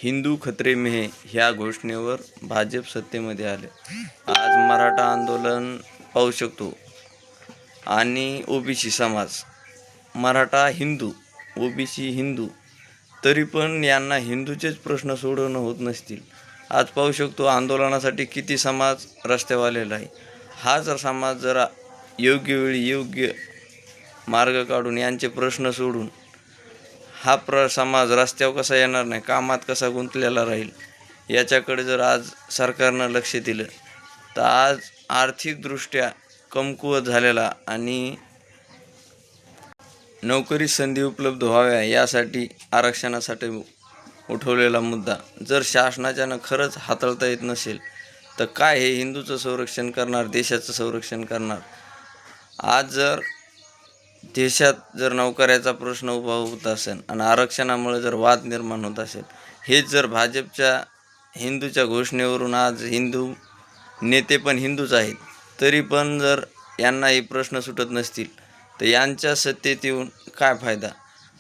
हिंदू खतरे में है ह्या घोषणेवर भाजप सत्तेमध्ये आले। आज मराठा आंदोलन पाहू शकतो आणि ओबीसी समाज, मराठा हिंदू, ओबीसी हिंदू, तरी पण यांना हिंदूचेच प्रश्न सोडवणं होत नसतील। आज पाहू शकतो आंदोलनासाठी किती समाज रस्त्यावर आलेला आहे। हा जर समाज जरा योग्य वेळी योग्य मार्ग काढून यांचे प्रश्न सोडून हा समाज रस्त्यावर कसा येणार नाही, कामात कसा गुंतलेला राहील, याच्याकडे जर आज सरकारनं लक्ष दिलं तर आज आर्थिकदृष्ट्या कमकुवत झालेला आणि नोकरी संधी उपलब्ध व्हाव्या यासाठी आरक्षणासाठी उठवलेला मुद्दा जर शासनाच्यानं खरंच हाताळता येत नसेल तर काय हे हिंदूचं संरक्षण करणार, देशाचं संरक्षण करणार। आज जर देशात जर नोकऱ्याचा प्रश्न उभा होत असेल आणि आरक्षणामुळे जर वाद निर्माण होत असेल, हेच जर भाजपच्या हिंदूच्या घोषणेवरून आज हिंदू नेते पण हिंदूच आहेत तरी पण जर यांना हे प्रश्न सुटत नसतील तर यांच्या सत्तेत येऊन काय फायदा।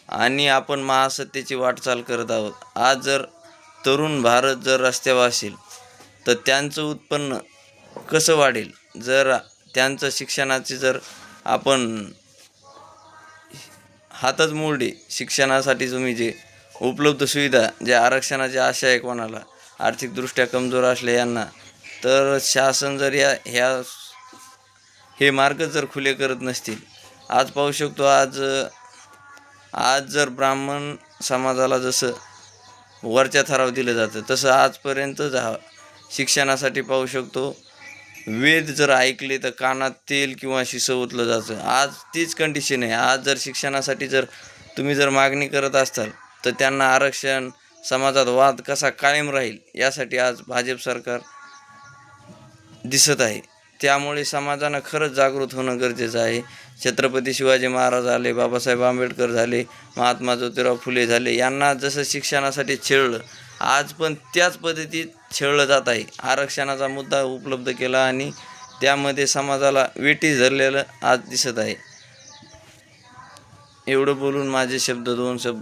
आणि आपण महासत्तेची वाटचाल करत आहोत। आज जर तरुण भारत जर रस्त्यावर असेल तर त्यांचं उत्पन्न कसं वाढेल, जर त्यांचं शिक्षणाची जर आपण हातच मोडले, शिक्षणासाठी तुम्ही जे उपलब्ध सुविधा, जे आरक्षणाची आशा आहे कोणाला आर्थिकदृष्ट्या कमजोर असले यांना, तर शासन जर हे मार्ग जर खुले करत नसतील। आज पाहू शकतो आज जर ब्राह्मण समाजाला जसं वरच्या थरावर दिलं जातं तसं आजपर्यंत शिक्षणासाठी पाहू शकतो वेद जर ऐकले तर कानात तेल किंवा शिसं ओतलं जातं। आज तीच कंडिशन आहे। आज जर शिक्षणासाठी जर तुम्ही जर मागणी करत असाल तर त्यांना आरक्षण, समाजात वाद कसा कायम राहील यासाठी आज भाजप सरकार दिसत आहे। त्यामुळे समाजानं खरंच जागृत होणं गरजेचं आहे। छत्रपती शिवाजी महाराज झाले, बाबासाहेब आंबेडकर झाले, महात्मा ज्योतिराव फुले झाले, यांना जसं शिक्षणासाठी छेडलं आज पण त्याच पद्धतीत छेडलं जात आहे। आरक्षणाचा मुद्दा उपलब्ध केला आणि त्यामध्ये समाजाला वेठीस धरलेलं आज दिसत आहे। एवढं बोलून माझे शब्द 2 शब्द